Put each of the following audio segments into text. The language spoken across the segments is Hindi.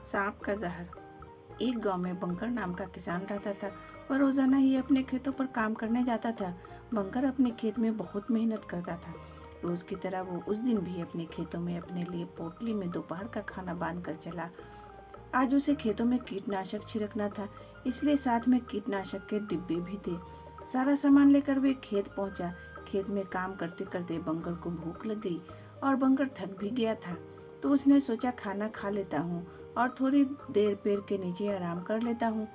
सांप का जहर। एक गांव में बंकर नाम का किसान रहता था। वह रोजाना ही अपने खेतों पर काम करने जाता था। बंकर अपने खेत में बहुत मेहनत करता था। रोज की तरह वो उस दिन भी अपने खेतों में अपने लिए पोटली में दोपहर का खाना बांध कर चला। आज उसे खेतों में कीटनाशक छिड़कना था, इसलिए साथ में कीटनाशक के डिब्बे भी थे। सारा सामान लेकर वे खेत पहुंचा। खेत में काम करते करते बंकर को भूख लग गई और बंकर थक भी गया था। तो उसने सोचा खाना खा लेता हूँ और थोड़ी देर पेड़ के नीचे आराम कर लेता हूँ।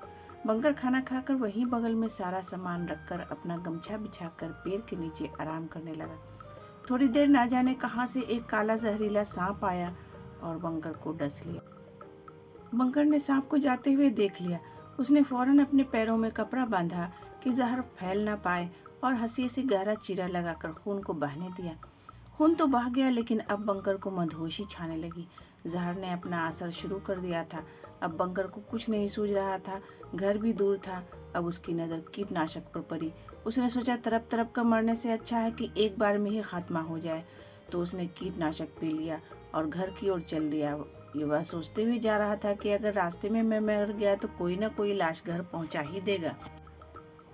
बंकर खाना खाकर वहीं बगल में सारा सामान रखकर अपना गमछा बिछाकर पेड़ के नीचे आराम करने लगा। थोड़ी देर ना जाने कहाँ से एक काला जहरीला सांप आया और बंकर को डस लिया। बंकर ने सांप को जाते हुए देख लिया। उसने फौरन अपने पैरों में कपड़ा बांधा कि जहर फैल ना पाए और हंसी से गहरा चीरा लगाकर खून को बहने दिया। खून तो बह गया, लेकिन अब बंकर को मदहोशी छाने लगी। जहर ने अपना असर शुरू कर दिया था। अब बंकर को कुछ नहीं सूझ रहा था। घर भी दूर था। अब उसकी नज़र कीटनाशक पर पड़ी। उसने सोचा तड़प तड़प कर मरने से अच्छा है कि एक बार में ही खात्मा हो जाए। तो उसने कीटनाशक पी लिया और घर की ओर चल दिया। ये वह सोचते हुए जा रहा था कि अगर रास्ते में मैं मर गया तो कोई ना कोई लाश घर पहुंचा ही देगा।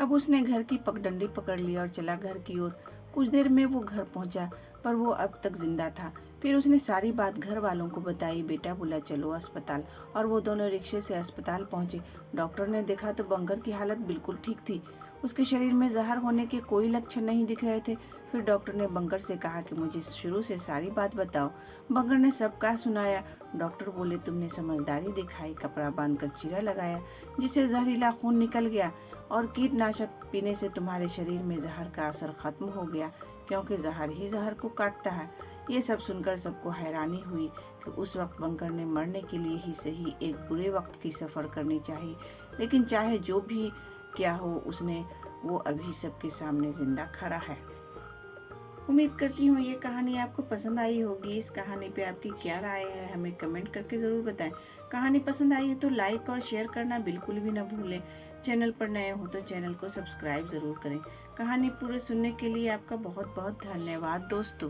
अब उसने घर की पगडंडी पकड़ ली और चला घर की ओर। कुछ देर में वो घर पहुंचा, पर वो अब तक जिंदा था। फिर उसने सारी बात घर वालों को बताई। बेटा बोला चलो अस्पताल, और वो दोनों रिक्शे से अस्पताल पहुंचे। डॉक्टर ने देखा तो बंकर की हालत बिल्कुल ठीक थी। उसके शरीर में जहर होने के कोई लक्षण नहीं दिख रहे थे। फिर डॉक्टर ने बंकर से कहा कि मुझे शुरू से सारी बात बताओ। बंकर ने सब कहा सुनाया। डॉक्टर बोले तुमने समझदारी दिखाई, कपड़ा बांधकर चीरा लगाया जिससे जहरीला खून निकल गया, और कीटनाशक पीने से तुम्हारे शरीर में जहर का असर खत्म हो गया, क्योंकि जहर ही जहर को काटता है। ये सब सुनकर सबको हैरानी हुई कि उस वक्त बंकर ने मरने के लिए ही सही एक बुरे वक्त की सफ़र करनी चाहिए, लेकिन चाहे जो भी क्या हो उसने वो अभी सबके सामने जिंदा खड़ा है। उम्मीद करती हूँ ये कहानी आपको पसंद आई होगी। इस कहानी पे आपकी क्या राय है हमें कमेंट करके ज़रूर बताएं। कहानी पसंद आई है तो लाइक और शेयर करना बिल्कुल भी ना भूलें। चैनल पर नए हो तो चैनल को सब्सक्राइब ज़रूर करें। कहानी पूरे सुनने के लिए आपका बहुत बहुत धन्यवाद दोस्तों।